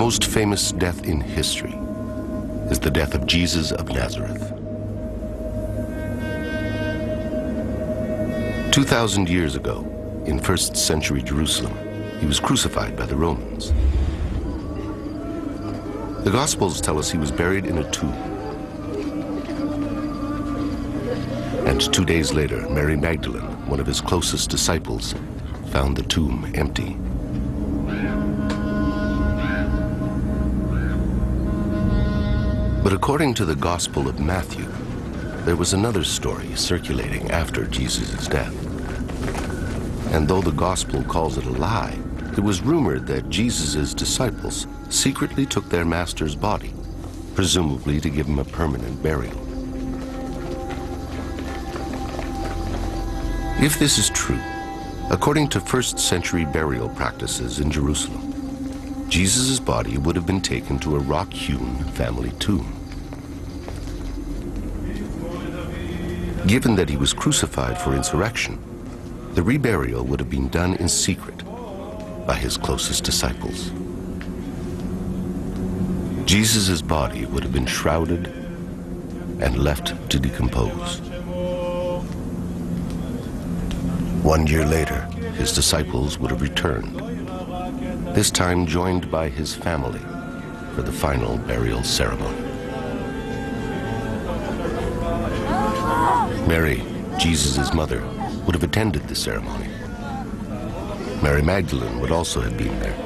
most famous death in history is the death of Jesus of Nazareth. 2,000 years ago, in 1st century Jerusalem, he was crucified by the Romans. The Gospels tell us he was buried in a tomb. And 2 days later, Mary Magdalene, one of his closest disciples, found the tomb empty. But according to the Gospel of Matthew, there was another story circulating after Jesus' death. And though the Gospel calls it a lie, it was rumored that Jesus' disciples secretly took their master's body, presumably to give him a permanent burial. If this is true, according to 1st century burial practices in Jerusalem, Jesus' body would have been taken to a rock-hewn family tomb. Given that he was crucified for insurrection, the reburial would have been done in secret by his closest disciples. Jesus' body would have been shrouded and left to decompose. 1 year later, his disciples would have returned, this time joined by his family for the final burial ceremony. Mary, Jesus' mother, would have attended the ceremony. Mary Magdalene would also have been there.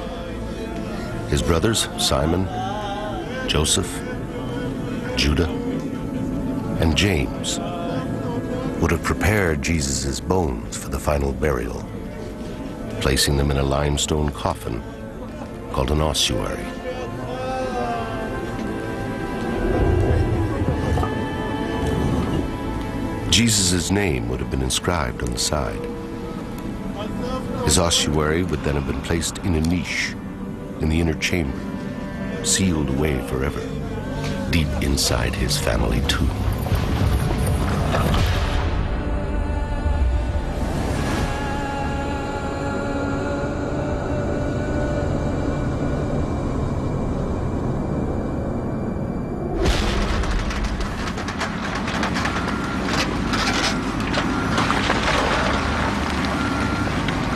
His brothers, Simon, Joseph, Judah, and James would have prepared Jesus' bones for the final burial, placing them in a limestone coffin called an ossuary. Jesus' name would have been inscribed on the side. His ossuary would then have been placed in a niche in the inner chamber, sealed away forever, deep inside his family tomb.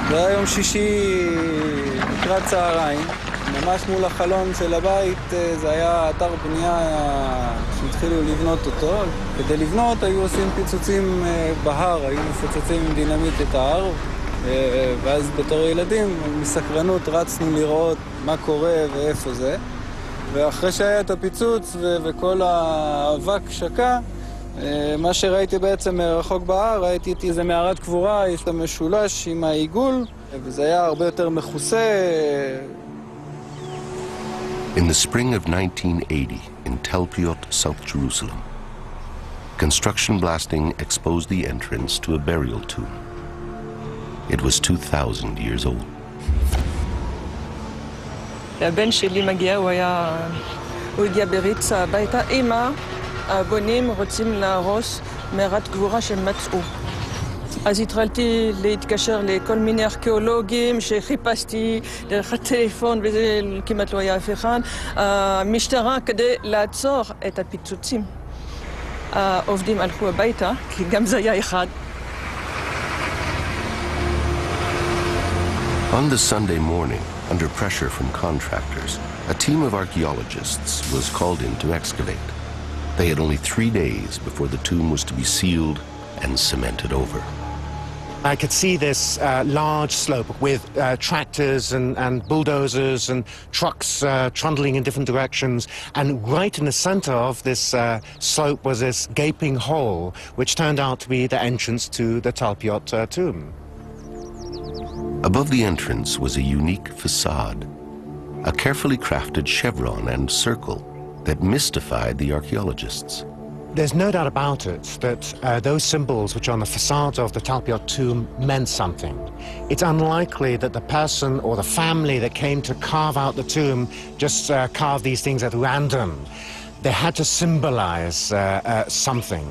זה היה יום שישי לקראת צהריים, ממש מול החלון של הבית. זה היה אתר בנייה שהתחילו לבנות אותו. כדי לבנות היו עושים פיצוצים בהר, היו מפוצצים עם דינמיט את ההר, ואז בתור ילדים מסקרנות רצנו לראות מה קורה ואיפה זה. ואחרי שהיה את הפיצוץ וכל האבק שקע, מה שראיתי בעצם מרחוק בהר, ראיתי איזה מערת קבורה, יש לה משולש עם העיגול, וזה היה הרבה יותר מכוסה. In the spring of 1980, in Tel Piot, South Jerusalem, construction blasting exposed the entrance to a burial tomb. It was 2,000 years old. הבן שלי מגיע, הוא הגיע בריצה הביתה. אמא, הבונים רוצים להרוס מערת גבורה שמצאו. אז התחלתי להתקשר לכל מיני ארכיאולוגים שחיפשתי דרך הטלפון, וזה כמעט לא היה אף אחד. המשטרה כדי לעצור את הפיצוצים. העובדים הלכו הביתה, כי גם זה היה אחד. On the Sunday morning, under pressure from contractors, a team of archaeologists was called in to excavate. They had only 3 days before the tomb was to be sealed and cemented over. I could see this large slope with tractors and bulldozers and trucks trundling in different directions. And right in the center of this slope was this gaping hole, which turned out to be the entrance to the Tel Piot tomb. Above the entrance was a unique facade, a carefully crafted chevron and circle that mystified the archaeologists. There's no doubt about it that those symbols which are on the facade of the Tel Piot tomb meant something. It's unlikely that the person or the family that came to carve out the tomb just carved these things at random. They had to symbolize something.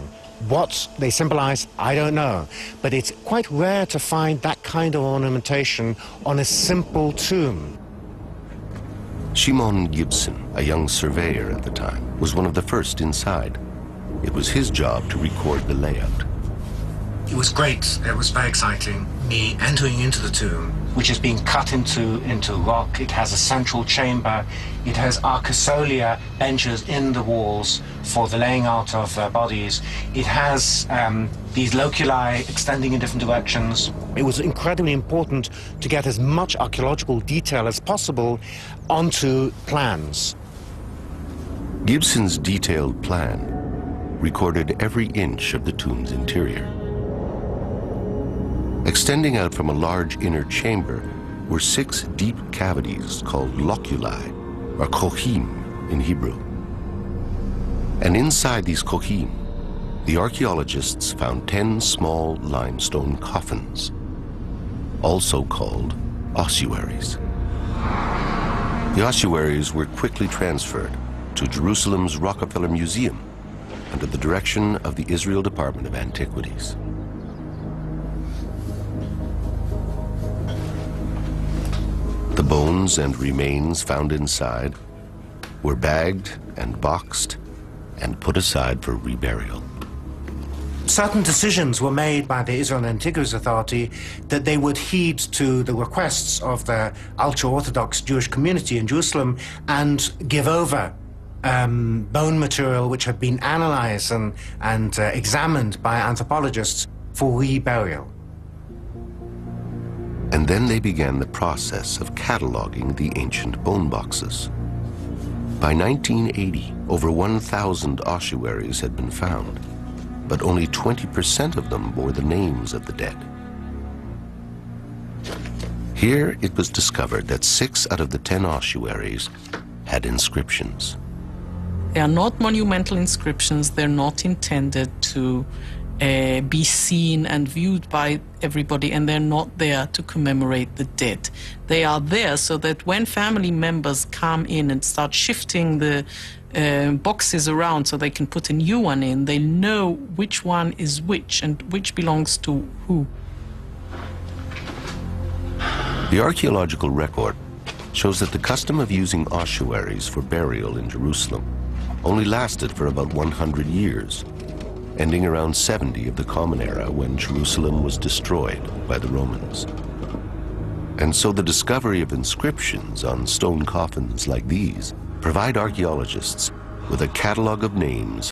What they symbolize, I don't know. But it's quite rare to find that kind of ornamentation on a simple tomb. Shimon Gibson, a young surveyor at the time, was one of the first inside. It was his job to record the layout. It was great. It was very exciting. Me entering into the tomb, which has been cut into rock. It has a central chamber. It has arcosolia benches in the walls for the laying out of bodies. It has these loculi extending in different directions. It was incredibly important to get as much archaeological detail as possible onto plans. Gibson's detailed plan recorded every inch of the tomb's interior. Extending out from a large inner chamber were 6 deep cavities called loculi, or kochim in Hebrew. And inside these kochim, the archaeologists found 10 small limestone coffins, also called ossuaries. The ossuaries were quickly transferred to Jerusalem's Rockefeller Museum under the direction of the Israel Department of Antiquities. The bones and remains found inside were bagged and boxed and put aside for reburial. Certain decisions were made by the Israel Antiquities Authority that they would heed to the requests of the ultra-Orthodox Jewish community in Jerusalem and give over bone material which had been analyzed and examined by anthropologists for reburial. And then they began the process of cataloging the ancient bone boxes. By 1980, over 1,000 ossuaries had been found, but only 20% of them bore the names of the dead. Here it was discovered that 6 out of the 10 ossuaries had inscriptions. They are not monumental inscriptions. They're not intended to be seen and viewed by everybody, and they're not there to commemorate the dead. They are there so that when family members come in and start shifting the boxes around so they can put a new one in, they know which one is which and which belongs to who. The archaeological record shows that the custom of using ossuaries for burial in Jerusalem only lasted for about 100 years, ending around 70 of the Common Era when Jerusalem was destroyed by the Romans. And so the discovery of inscriptions on stone coffins like these provide archaeologists with a catalog of names